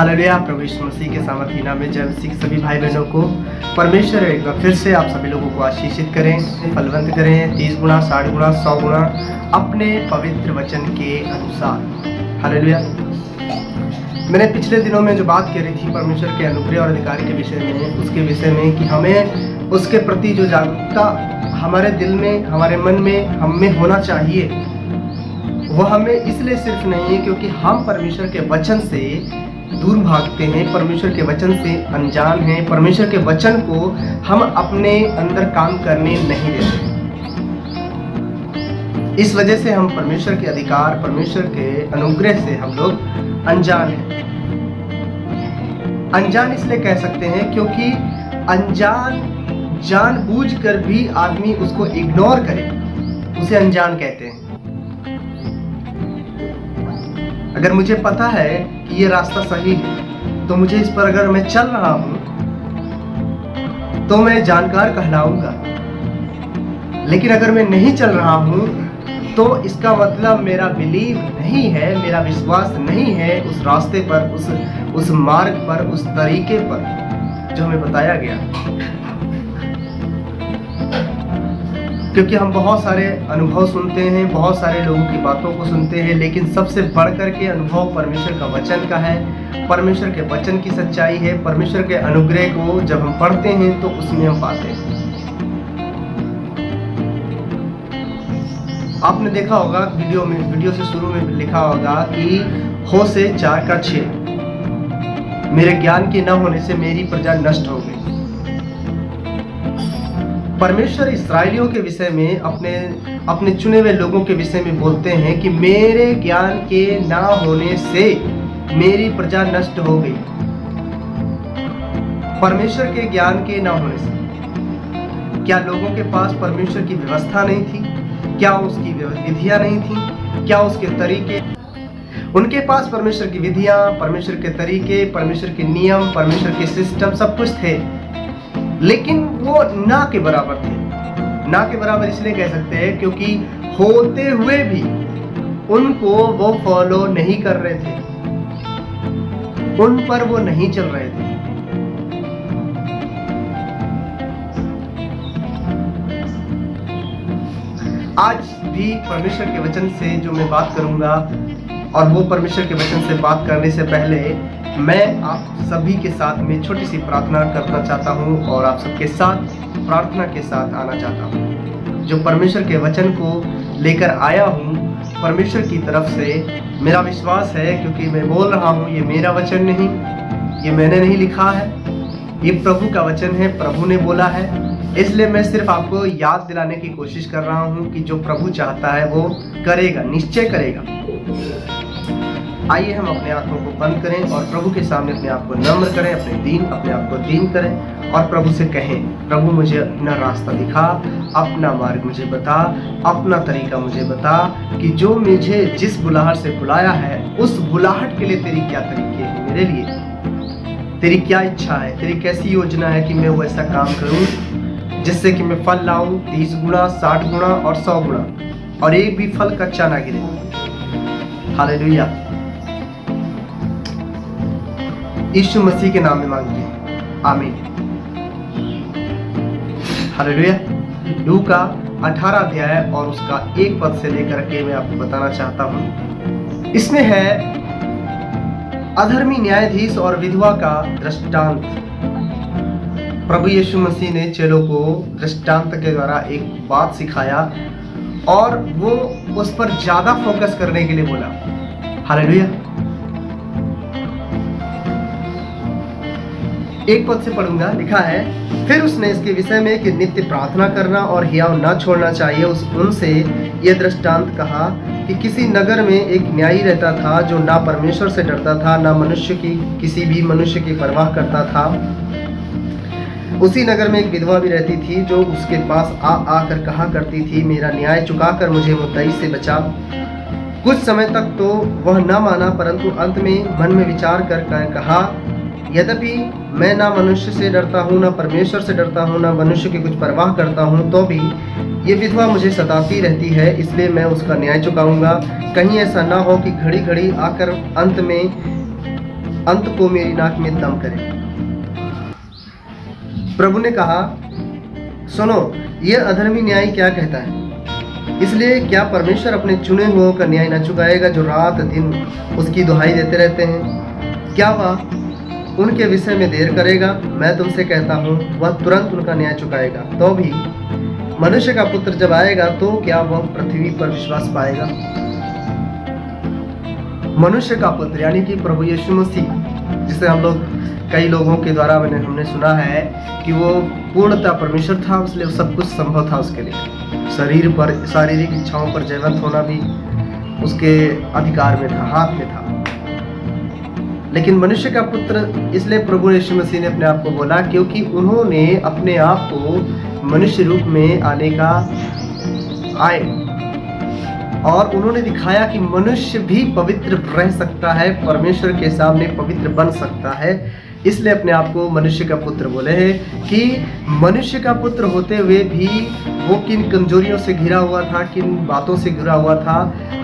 Hallelujah. प्रभु यीशु मसीह के सामर्थी नाम में जय मसीह के सभी भाई बहनों को परमेश्वर एक बार फिर से आप सभी लोगों को आशीषित करें, फलवंत करें, 30 गुना, 60 गुना, 100 गुना अपने पवित्र वचन के अनुसार। हालेलुया। मैंने पिछले दिनों में जो बात करी थी परमेश्वर के अनुग्रह और अधिकार के विषय में, उसके विषय में कि हमें उसके प्रति जो जागरूकता हमारे दिल में, हमारे मन में, हम में होना चाहिए, वह हमें इसलिए सिर्फ नहीं है क्योंकि हम परमेश्वर के वचन से दूर भागते हैं, परमेश्वर के वचन से अनजान हैं, परमेश्वर के वचन को हम अपने अंदर काम करने नहीं देते। इस वजह से हम परमेश्वर के अधिकार, परमेश्वर के अनुग्रह से हम लोग अनजान हैं। अनजान इसलिए कह सकते हैं क्योंकि अनजान जानबूझकर भी आदमी उसको इग्नोर करे, उसे अनजान कहते हैं। अगर मुझे पता है कि ये रास्ता सही है तो मुझे इस पर अगर मैं चल रहा हूं तो मैं जानकार कहलाऊंगा, लेकिन अगर मैं नहीं चल रहा हूं तो इसका मतलब मेरा बिलीव नहीं है, मेरा विश्वास नहीं है उस रास्ते पर, उस मार्ग पर, उस तरीके पर जो हमें बताया गया। क्योंकि हम बहुत सारे अनुभव सुनते हैं, बहुत सारे लोगों की बातों को सुनते हैं, लेकिन सबसे बढ़कर के अनुभव परमेश्वर का वचन का है, परमेश्वर के वचन की सच्चाई है। परमेश्वर के अनुग्रह को जब हम पढ़ते हैं तो उसमें हम पाते हैं। आपने देखा होगा वीडियो से शुरू में लिखा होगा कि हो से 4:6 मेरे ज्ञान के न होने से मेरी प्रजा नष्ट हो गई। परमेश्वर इस्राएलियों के विषय में, अपने चुने हुए लोगों के विषय में बोलते हैं कि मेरे ज्ञान के ना होने से मेरी प्रजा नष्ट हो गई। परमेश्वर के ज्ञान के ना होने से क्या लोगों के पास परमेश्वर की व्यवस्था नहीं थी? क्या उसकी विधियां नहीं थी? क्या उसके तरीके? उनके पास परमेश्वर की विधियां, परमेश्वर के तरीके, परमेश्वर के नियम, परमेश्वर के सिस्टम सब कुछ थे, लेकिन वो ना के बराबर थे। ना के बराबर इसलिए कह सकते हैं क्योंकि होते हुए भी उनको वो फॉलो नहीं कर रहे थे, उन पर वो नहीं चल रहे थे। आज भी परमेश्वर के वचन से जो मैं बात करूंगा, और वो परमेश्वर के वचन से बात करने से पहले मैं आप सभी के साथ में छोटी सी प्रार्थना करना चाहता हूं और आप सबके साथ प्रार्थना के साथ आना चाहता हूं। जो परमेश्वर के वचन को लेकर आया हूं परमेश्वर की तरफ से, मेरा विश्वास है क्योंकि मैं बोल रहा हूं, ये मेरा वचन नहीं, ये मैंने नहीं लिखा है, ये प्रभु का वचन है, प्रभु ने बोला है। इसलिए मैं सिर्फ आपको याद दिलाने की कोशिश कर रहा हूं कि जो प्रभु चाहता है वो करेगा, निश्चय करेगा। आइए हम अपने आंखों को बंद करें और प्रभु के सामने अपने आप को नम्र करें, अपने आप को दीन करें और प्रभु से कहें, प्रभु मुझे अपना रास्ता दिखा, अपना मार्ग मुझे बता, अपना तरीका मुझे बता कि जो मुझे जिस बुलाहट से बुलाया है उस बुलाहट के लिए तेरी क्या तरीके हैं मेरे लिए, तेरी क्या इच्छा है, तेरी कैसी योजना है कि मैं वैसा काम करूं जिससे कि मैं फल लाऊं 30 गुना, 60 गुना और 100 गुना, और एक भी फल कच्चा ना गिरे। हालेलुया। यीशु मसीह के नाम में मांगते हैं, आमीन। हालेलुया। लूका 18 अध्याय और उसका 1 पद से लेकर के मैं आपको बताना चाहता हूं। इसमें है अधर्मी न्यायाधीश और विधवा का दृष्टांत। प्रभु यीशु मसीह ने चेलों को दृष्टांत के द्वारा एक बात सिखाया और वो उस पर ज्यादा फोकस करने के लिए बोला। हालेलुया। 1 पद से पढ़ूंगा, लिखा है, फिर उसने इसके विषय में कि नित्य प्रार्थना करना और हियाव न छोड़ना चाहिए उनसे यह दृष्टांत कहा कि किसी नगर में एक न्यायी रहता था जो ना परमेश्वर से डरता था, ना किसी भी मनुष्य की परवाह करता था। उसी नगर में एक विधवा भी रहती थी जो उसके पास आकर कहा करती थी, मेरा न्याय चुकाकर मुझे मुद्दई से बचा। कुछ समय तक तो वह न माना, परंतु अंत में मन में विचार कर कहा, यद्यपि मैं ना मनुष्य से डरता हूँ, ना परमेश्वर से डरता हूँ, ना मनुष्य की कुछ परवाह करता हूँ, तो भी ये विधवा मुझे सताती रहती है, इसलिए मैं उसका न्याय चुकाऊंगा। कहीं ऐसा ना हो कि घड़ी घड़ी आकर अंत में अंत को मेरी नाक में दम करे। प्रभु ने कहा, सुनो, ये अधर्मी न्यायी क्या कहता है। इसलिए क्या परमेश्वर अपने चुने हुओं का न्याय न चुकाएगा जो रात दिन उसकी दुहाई देते रहते हैं? क्या वह उनके विषय में देर करेगा? मैं तुमसे कहता हूँ, वह तुरंत उनका न्याय चुकाएगा। तो भी मनुष्य का पुत्र जब आएगा तो क्या वह पृथ्वी पर विश्वास पाएगा? मनुष्य का पुत्र यानी कि प्रभु यीशु मसीह, जिसे हम लोग कई लोगों के द्वारा हमने सुना है कि वो पूर्णतः परमेश्वर था, इसलिए सब कुछ संभव था उसके लिए। शरीर पर, शारीरिक इच्छाओं पर जयवंत होना भी उसके अधिकार में था, हाथ में था। लेकिन मनुष्य का पुत्र इसलिए प्रभु यीशु मसीह ने अपने आप को बोला क्योंकि उन्होंने अपने आप को मनुष्य रूप में आने का आए और उन्होंने दिखाया कि मनुष्य भी पवित्र रह सकता है, परमेश्वर के सामने पवित्र बन सकता है। इसलिए अपने आप को मनुष्य का पुत्र बोले हैं कि मनुष्य का पुत्र होते हुए भी वो किन कमजोरियों से घिरा हुआ था, किन बातों से घिरा हुआ था,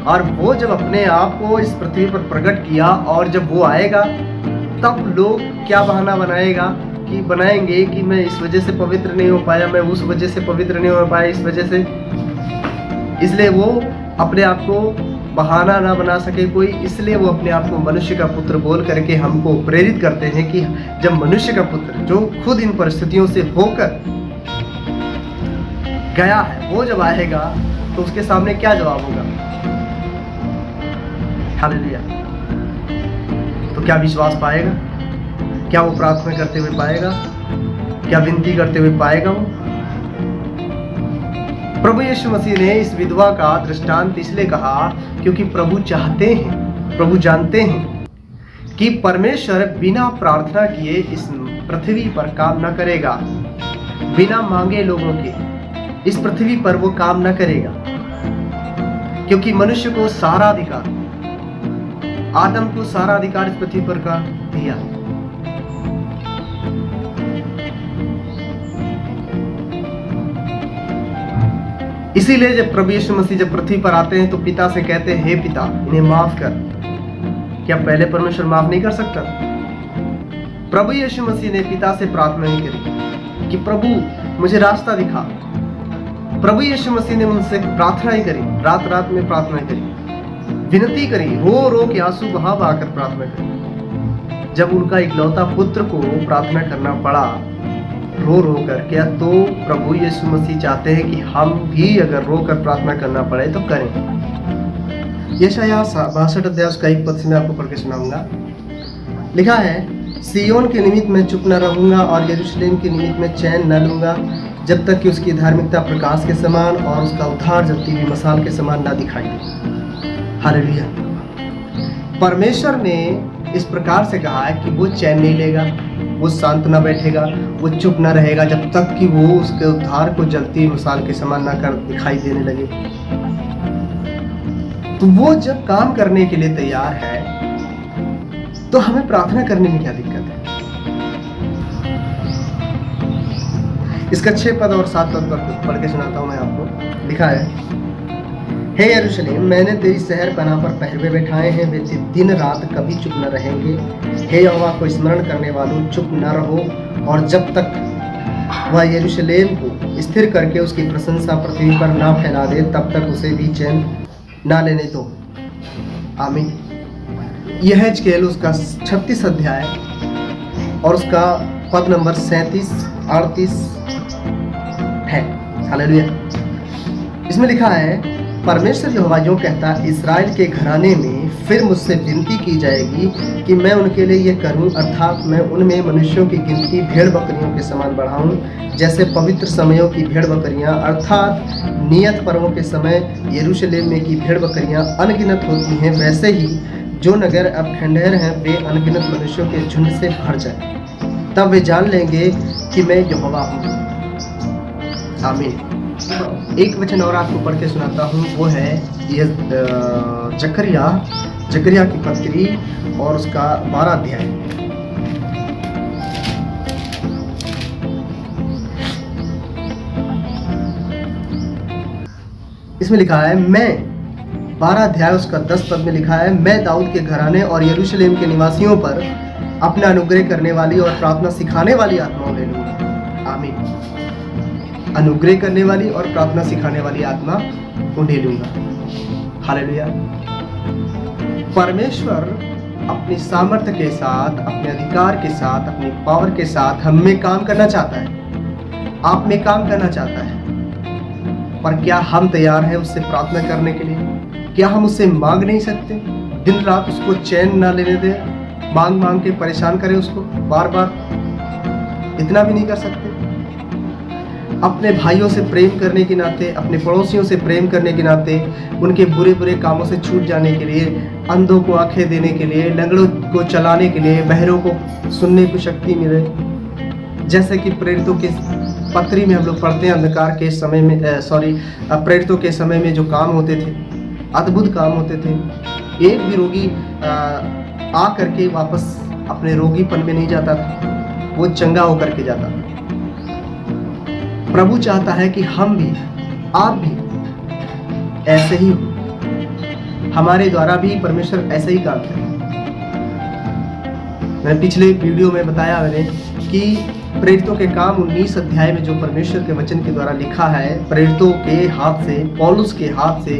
और वो जब अपने आप को इस पृथ्वी पर प्रकट किया और जब वो आएगा तब लोग क्या बहाना बनाएंगे कि मैं इस वजह से पवित्र नहीं हो पाया, मैं उस वजह से पवित्र नहीं हो पाया, इस वजह से। इसलिए वो अपने आप को बहाना ना बना सके कोई, इसलिए वो अपने आप को मनुष्य का पुत्र बोल करके हमको प्रेरित करते हैं कि जब मनुष्य का पुत्र जो खुद इन परिस्थितियों से होकर गया है वो जब आएगा तो उसके सामने क्या जवाब होगा। हालेलुया। तो क्या विश्वास पाएगा? क्या वो प्रार्थना करते हुए पाएगा? क्या विनती करते हुए पाएगा वो? प्रभु यीशु मसीह ने इस विधवा का दृष्टांत इसलिए कहा क्योंकि प्रभु चाहते हैं, प्रभु जानते हैं कि परमेश्वर बिना प्रार्थना किए इस पृथ्वी पर काम न करेगा, बिना मांगे लोगों के इस पृथ्वी पर वो काम न करेगा, क्योंकि मनुष्य को सारा अधिकार, आदम को सारा अधिकार इस पृथ्वी पर का दिया। इसीलिए जब प्रभु यीशु मसीह जब पृथ्वी पर आते हैं तो पिता से कहते हैं, हे पिता, इन्हें माफ कर। क्या पहले परमेश्वर माफ नहीं कर सकता? प्रभु यीशु मसीह ने पिता से प्रार्थना नहीं करी कि प्रभु मुझे रास्ता दिखा। प्रभु यीशु मसीह ने उनसे प्रार्थना ही करी, रात रात में प्रार्थना करी, विनती करी, रो रो के आंसू बहा कर प्रार्थना करी। जब उनका इकलौता पुत्र को प्रार्थना करना पड़ा रो रो कर, क्या तो प्रभु यीशु मसीह चाहते हैं कि हम भी अगर रो कर प्रार्थना करना पड़े तो करें। यशायाह 62 अध्याय उसका 1 पद से मैं आपको पढ़ के सुनाऊंगा। लिखा है, सियोन के निमित्त मैं चुप न रहूंगा और यरूशलेम के निमित्त मैं चैन न लूंगा जब तक कि उसकी धार्मिकता प्रकाश के समान और उसका उद्धार जलती हुई मशाल के समान ना दिखाई दे। हालेलुया। परमेश्वर ने इस प्रकार से कहा है कि वो चैन नहीं लेगा, वो शांत ना बैठेगा, वो चुप ना रहेगा जब तक कि वो उसके उद्धार को जलती हुई मिसाल के समान ना कर दिखाई देने लगे। तो वो जब काम करने के लिए तैयार है तो हमें प्रार्थना करने में क्या दिक्कत है? इसका 6 पद और 7 पद पर पढ़ के सुनाता हूं मैं आपको। लिखा है, हे यरूशलेम, मैंने तेरी शहर पनाह पर पहरवे बैठाए हैं, वे दिन रात कभी चुप न रहेंगे। हे यहोवा को स्मरण करने वालों, चुप न रहो, और जब तक वह यरूशलेम को स्थिर करके उसकी प्रशंसा पृथ्वी पर ना फैला दे तब तक उसे भी चैन ना लेने दो। आमीन। यह है हिजकिय्याह उसका 36 अध्याय और उसका पद नंबर 37-38 है। हालेलुया। इसमें लिखा है, परमेश्वर यहोवा यूं कहता, इस्राएल के घराने में फिर मुझसे विनती की जाएगी कि मैं उनके लिए ये करूं, अर्थात मैं उनमें मनुष्यों की गिनती भेड़ बकरियों के समान बढ़ाऊं, जैसे पवित्र समयों की भेड़ बकरियां अर्थात नियत पर्वों के समय यरूशलेम में की भेड़ बकरियां अनगिनत होती हैं, वैसे ही जो नगर अब खंडहर हैं वे अनगिनत मनुष्यों के झुंड से भर जाए। तब वे जान लेंगे कि मैं यहोवा हूँ। आमीन। एक वचन और आपको पढ़ के सुनाता हूँ, वो है ये जकरिया की पत्री और उसका 12 अध्याय। इसमें लिखा है, मैं 12 अध्याय उसका 10 पद में लिखा है, मैं दाऊद के घराने और यरूशलेम के निवासियों पर अपना अनुग्रह करने वाली और प्रार्थना सिखाने वाली आत्मा ले लूंगा। आमीन। अनुग्रह करने वाली और प्रार्थना सिखाने वाली आत्मा उन्हें लूंगा। हालेलुया। परमेश्वर अपनी सामर्थ्य के साथ, अपने अधिकार के साथ, अपनी पावर के साथ हम में काम करना चाहता है, आप में काम करना चाहता है। पर क्या हम तैयार हैं उससे प्रार्थना करने के लिए? क्या हम उससे मांग नहीं सकते? दिन रात उसको चैन ना लेने दें, मांग मांग के परेशान करें उसको बार बार? इतना भी नहीं कर सकते? अपने भाइयों से प्रेम करने के नाते, अपने पड़ोसियों से प्रेम करने के नाते, उनके बुरे बुरे कामों से छूट जाने के लिए, अंधों को आंखें देने के लिए, लंगड़ों को चलाने के लिए, बहरों को सुनने की शक्ति मिले, जैसे कि प्रेरितों के पत्री में हम लोग पढ़ते हैं, अंधकार के समय में प्रेरितों के समय में जो काम होते थे, अद्भुत काम होते थे। एक भी रोगी आ करके वापस अपने रोगीपन में नहीं जाता था, वो चंगा होकर के जाता था। प्रभु चाहता है कि हम भी, आप भी ऐसे ही हो, हमारे द्वारा भी परमेश्वर ऐसे ही काम करे। मैंने पिछले वीडियो में बताया कि प्रेरितों के काम 19 अध्याय में जो परमेश्वर के वचन के द्वारा लिखा है, प्रेरितों के हाथ से, पौलुस के हाथ से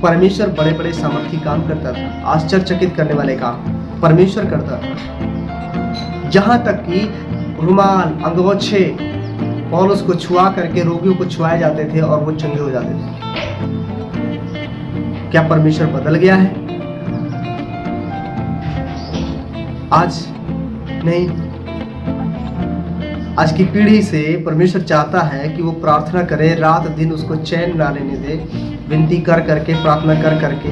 परमेश्वर बड़े बड़े सामर्थी काम करता था, आश्चर्यचकित करने वाले काम परमेश्वर करता था। जहां तक कि रुमाल, अंगोछे पौलुस को छुआ करके रोगियों को छुआए जाते थे और वो चंगे हो जाते थे। क्या परमेश्वर बदल गया है? आज नहीं। आज की पीढ़ी से परमेश्वर चाहता है कि वो प्रार्थना करे, रात दिन उसको चैन ना लेने दे, विनती कर करके, प्रार्थना कर करके।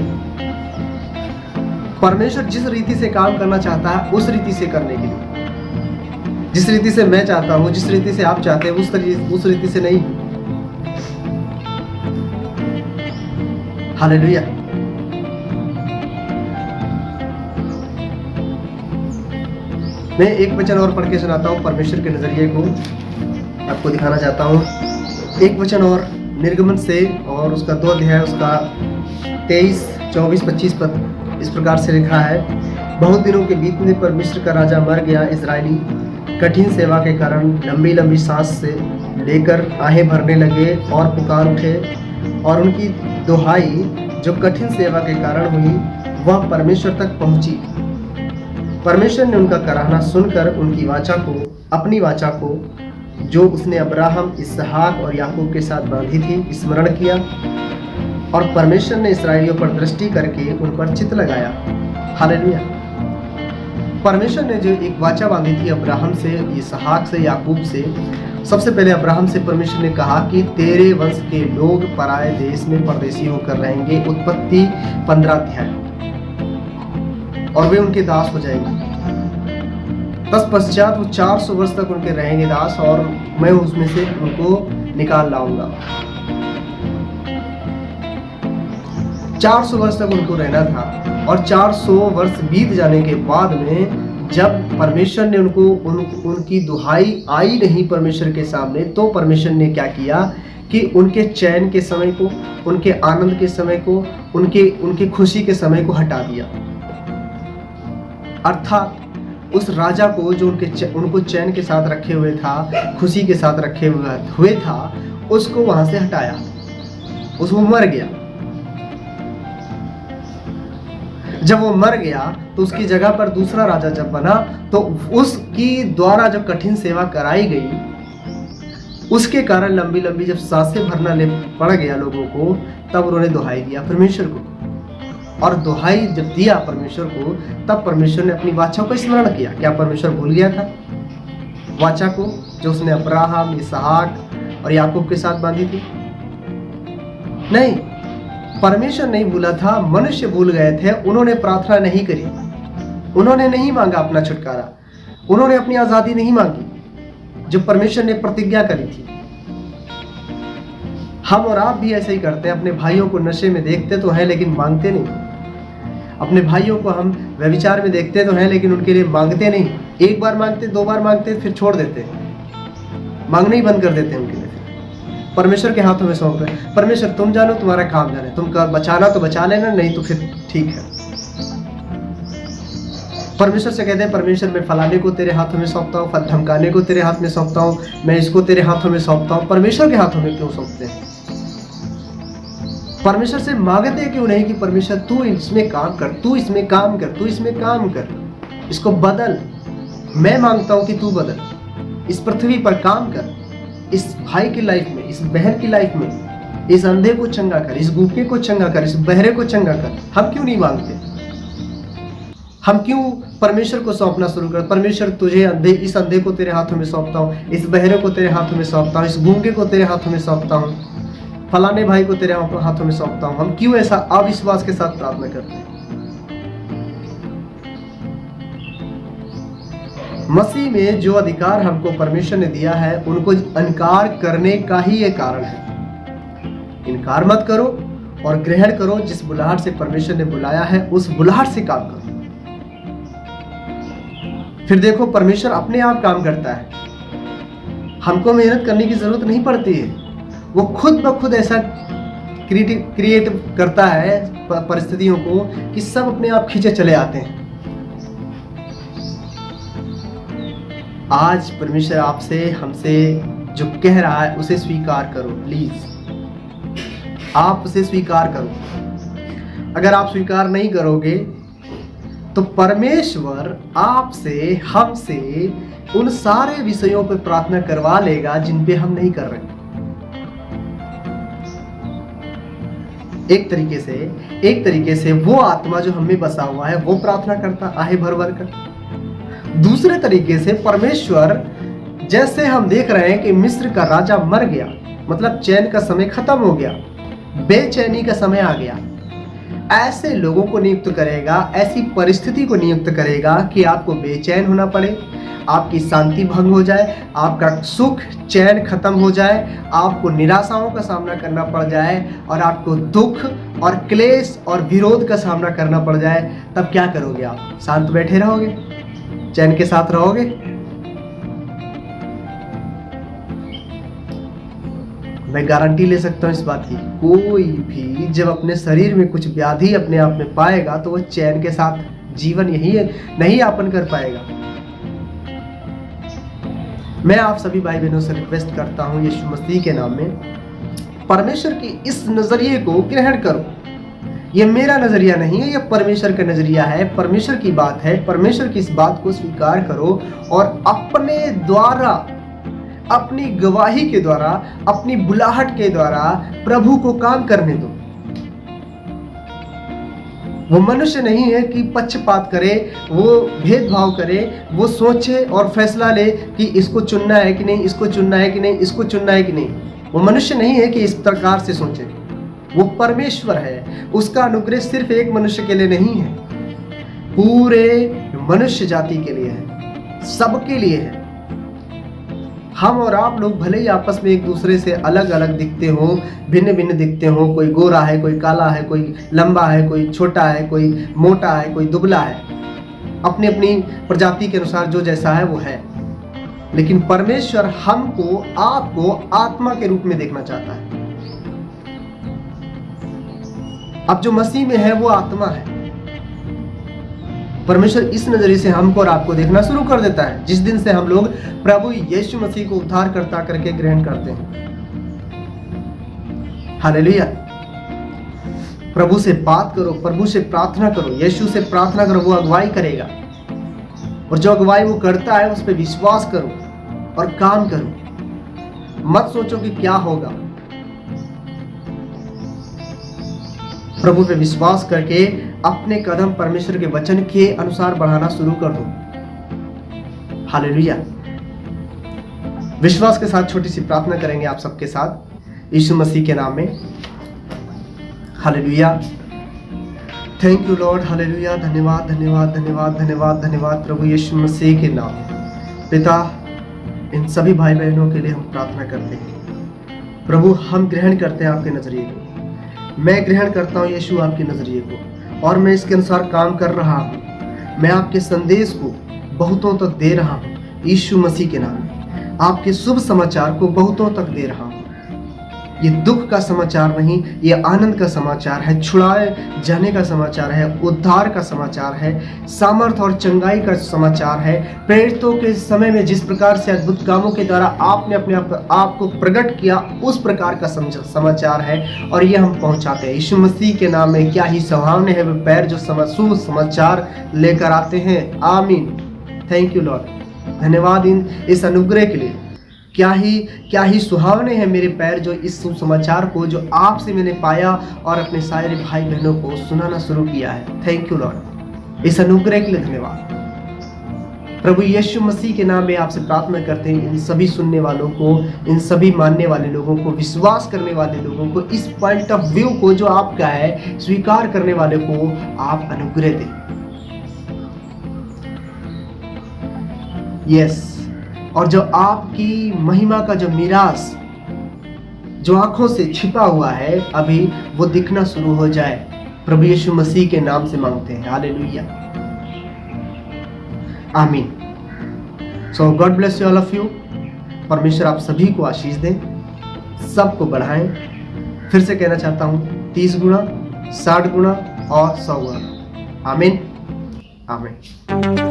परमेश्वर जिस रीति से काम करना चाहता है उस रीति से करने के लिए, जिस रीति से मैं चाहता हूं, जिस रीति से आप चाहते हैं, उस रीति से नहीं। हालेलुया। मैं एक वचन और पढ़ के सुनाता हूँ, परमेश्वर के नजरिए को आपको दिखाना चाहता हूँ। एक वचन और निर्गमन से, और उसका 2 अध्याय, उसका 23, 24, 25 पद इस प्रकार से लिखा है। बहुत दिनों के बीतने पर मिस्र का राजा मर गया। इजरायली कठिन सेवा के कारण लंबी लंबी सांस से लेकर आहें भरने लगे और पुकार उठे, और उनकी दुहाई जो कठिन सेवा के कारण हुई वह परमेश्वर तक पहुंची। परमेश्वर ने उनका कराहना सुनकर उनकी वाचा को, अपनी वाचा को जो उसने अब्राहम, इसहाक और याकूब के साथ बांधी थी, स्मरण किया, और परमेश्वर ने इसराइलियों पर दृष्टि करके उन पर चित्त लगाया। हालेलुया। परमेश्वर ने जो एक वाचा बांधी थी अब्राहम से, इसहाक से, याकूब से, सबसे पहले अब्राहम से परमेश्वर ने कहा कि तेरे वंश के लोग पराये देश में परदेशी होकर रहेंगे, उत्पत्ति 15 अध्याय, और वे उनके दास हो जाएंगे। तत्पश्चात वो 400 वर्ष तक उनके रहेंगे दास, और मैं उसमें से उनको निकाल लाऊंगा। 400 वर्ष तक उनको रहना था, और 400 वर्ष बीत जाने के बाद में जब परमेश्वर ने उनकी दुहाई आई नहीं परमेश्वर के सामने, तो परमेश्वर ने क्या किया कि उनके चैन के समय को, उनके आनंद के समय को, उनके खुशी के समय को हटा दिया। अर्थात उस राजा को जो उनको चैन के साथ रखे हुए था, खुशी के साथ रखे हुए था, उसको वहां से हटाया। उसको मर गया। जब वो मर गया तो उसकी जगह पर दूसरा राजा जब बना, तो उसकी द्वारा जो कठिन सेवा कराई गई, उसके कारण लंबी लंबी जब सांसें भरना पड़ गया लोगों को, तब उन्होंने दुहाई दिया परमेश्वर को। और दुहाई जब दिया परमेश्वर को, तब परमेश्वर ने अपनी वाचा को स्मरण किया। क्या परमेश्वर भूल गया था वाचा को जो उसने अब्राहम, इसहाक और याकूब के साथ बांधी थी? नहीं, परमेश्वर नहीं भूला था, मनुष्य भूल गए थे। उन्होंने प्रार्थना नहीं करी, उन्होंने नहीं मांगा अपना छुटकारा, उन्होंने अपनी आजादी नहीं मांगी जो परमेश्वर ने प्रतिज्ञा करी थी। हम और आप भी ऐसे ही करते हैं। अपने भाइयों को नशे में देखते तो हैं लेकिन मांगते नहीं। अपने भाइयों को हम व्यभिचार में देखते तो हैं लेकिन उनके लिए मांगते नहीं। एक बार मांगते, 2 बार मांगते, फिर छोड़ देते, मांगना ही बंद कर देते हैं उनके लिए। परमेश्वर के हाथों में सौंप रहे, परमेश्वर तुम जानो, तुम्हारा काम जाने, तुम बचाना तो बचा लेना, नहीं तो फिर ठीक है। परमेश्वर से कहते हैं, परमेश्वर मैं फलाने को तेरे हाथों में सौंपता हूँ, धमकाने को तेरे हाथ में सौंपता हूँ, मैं इसको तेरे हाथों में सौंपता हूँ। परमेश्वर के हाथों में क्यों सौंपते हैं? परमेश्वर से मांगते क्यों नहीं कि परमेश्वर तू इसमें काम कर, तू इसमें काम कर, तू इसमें काम कर, इसको बदल। मैं मांगता हूं कि तू बदल, इस पृथ्वी पर काम कर, इस भाई की लाइफ में, इस बहन की लाइफ में, इस अंधे को चंगा कर, इस गूंगे को चंगा कर, इस बहरे को चंगा कर। हम क्यों नहीं मांगते? हम क्यों परमेश्वर को सौंपना शुरू कर? परमेश्वर तुझे इस अंधे को तेरे हाथों में सौंपता हूँ, इस बहरे को तेरे हाथों में सौंपता हूँ, इस गूंगे को तेरे हाथों में सौंपता हूँ, फलाने भाई को तेरे हाथों में सौंपता हूँ। हम क्यों ऐसा अविश्वास के साथ प्रार्थना करते हैं? मसीह में जो अधिकार हमको परमेश्वर ने दिया है, उनको इनकार करने का ही ये कारण है। इनकार मत करो और ग्रहण करो। जिस बुलाहट से परमेश्वर ने बुलाया है, उस बुलाहट से काम करो। फिर देखो, परमेश्वर अपने आप काम करता है। हमको मेहनत करने की जरूरत नहीं पड़ती है। वो खुद ब खुद ऐसा क्रिएट करता है परिस्थितियों को कि सब अपने आप खींचे चले आते हैं। आज परमेश्वर आपसे, हमसे जो कह रहा है, उसे स्वीकार करो। प्लीज आप उसे स्वीकार करो। अगर आप स्वीकार नहीं करोगे तो परमेश्वर आपसे, हमसे उन सारे विषयों पर प्रार्थना करवा लेगा जिन पे हम नहीं कर रहे। एक तरीके से वो आत्मा जो हमें बसा हुआ है, वो प्रार्थना करता आहे भर भर कर। दूसरे तरीके से परमेश्वर, जैसे हम देख रहे हैं कि मिस्र का राजा मर गया, मतलब चैन का समय खत्म हो गया, बेचैनी का समय आ गया, ऐसे लोगों को नियुक्त करेगा, ऐसी परिस्थिति को नियुक्त करेगा कि आपको बेचैन होना पड़े, आपकी शांति भंग हो जाए, आपका सुख चैन खत्म हो जाए, आपको निराशाओं का सामना करना पड़ जाए और आपको दुख और क्लेश और विरोध का सामना करना पड़ जाए। तब क्या करोगे? आप शांत बैठे रहोगे? चैन के साथ रहोगे? मैं गारंटी ले सकता हूं इस बात की, कोई भी जब अपने शरीर में कुछ व्याधि अपने आप में पाएगा तो वह चैन के साथ जीवन यही नहीं यापन कर पाएगा। मैं आप सभी भाई बहनों से रिक्वेस्ट करता हूं, यीशु मसीह के नाम में, परमेश्वर की इस नजरिए को ग्रहण करो। यह मेरा नजरिया नहीं है, यह परमेश्वर का नजरिया है, परमेश्वर की बात है। परमेश्वर की इस बात को स्वीकार करो और अपने द्वारा, अपनी गवाही के द्वारा, अपनी बुलाहट के द्वारा प्रभु को काम करने दो। वो मनुष्य नहीं है कि पक्षपात करे, वो भेदभाव करे, वो सोचे और फैसला ले कि इसको चुनना है कि नहीं, इसको चुनना है कि नहीं, इसको चुनना है कि नहीं। वो मनुष्य नहीं है कि इस प्रकार से सोचे। वो परमेश्वर है। उसका अनुग्रह सिर्फ एक मनुष्य के लिए नहीं है, पूरे मनुष्य जाति के लिए है, सबके लिए है। हम और आप लोग भले ही आपस में एक दूसरे से अलग अलग दिखते हो, भिन्न भिन्न दिखते हो, कोई गोरा है, कोई काला है, कोई लंबा है, कोई छोटा है, कोई मोटा है, कोई दुबला है, अपनी अपनी प्रजाति के अनुसार जो जैसा है वो है। लेकिन परमेश्वर हमको, आपको आत्मा के रूप में देखना चाहता है। अब जो मसीह में है वो आत्मा है। परमेश्वर इस नजरिए से हमको और आपको देखना शुरू कर देता है जिस दिन से हम लोग प्रभु यीशु मसीह को उद्धारकर्ता करके ग्रहण करते हैं। हालेलुया। प्रभु से बात करो, प्रभु से प्रार्थना करो, यीशु से प्रार्थना करो, वो अगुवाई करेगा। और जो अगुवाई वो करता है उस पर विश्वास करो और काम करो। मत सोचो कि क्या होगा। प्रभु पे विश्वास करके अपने कदम परमेश्वर के वचन के अनुसार बढ़ाना शुरू कर दो। हालेलुया। विश्वास के साथ छोटी सी प्रार्थना करेंगे आप सबके साथ यीशु मसीह के नाम में। Hallelujah. Thank you Lord. Hallelujah. धन्यवाद धन्यवाद धन्यवाद धन्यवाद धन्यवाद प्रभु यीशु मसीह के नाम में। पिता, इन सभी भाई बहनों के लिए हम प्रार्थना करते हैं। प्रभु, हम ग्रहण करते हैं आपके नजरिए को। मैं ग्रहण करता हूँ यीशु आपके नजरिए को और मैं इसके अनुसार काम कर रहा हूँ। मैं आपके संदेश को बहुतों तक दे रहा हूँ यीशु मसीह के नाम में। आपके शुभ समाचार को बहुतों तक दे रहा हूँ ये दुख का समाचार नहीं, ये आनंद का समाचार है, छुड़ाए जाने का समाचार है, उद्धार का समाचार है, सामर्थ और चंगाई का समाचार है। प्रेरितों के समय में जिस प्रकार से अद्भुत कामों के द्वारा आपने अपने आप को प्रकट किया, उस प्रकार का समाचार है और ये हम पहुंचाते हैं। यीशु मसीह के नाम में क्या ही सुहावने हैं वे पैर जो समाचार लेकर आते हैं। आमीन। थैंक यू लॉर्ड, धन्यवाद इस अनुग्रह के लिए। क्या ही सुहावने हैं मेरे पैर जो इस सुसमाचार को जो आपसे मैंने पाया और अपने सारे भाई बहनों को सुनाना शुरू किया है। थैंक यू लॉर्ड, इस अनुग्रह के लिए धन्यवाद। प्रभु यीशु मसीह के नाम में आपसे प्रार्थना करते हैं, इन सभी सुनने वालों को, इन सभी मानने वाले लोगों को, विश्वास करने वाले लोगों को, इस पॉइंट ऑफ व्यू को जो आपका है स्वीकार करने वाले को आप अनुग्रह दें। यस, और जो आपकी महिमा का जो मीरास जो आंखों से छिपा हुआ है अभी वो दिखना शुरू हो जाए। प्रभु यीशु मसीह के नाम से मांगते हैं, hallelujah, amen. So God bless you all of you. परमेश्वर आप सभी को आशीष दें, सबको बढ़ाएं। फिर से कहना चाहता हूं 30 गुना, 60 गुना और 100 गुना। आमीन, आमीन।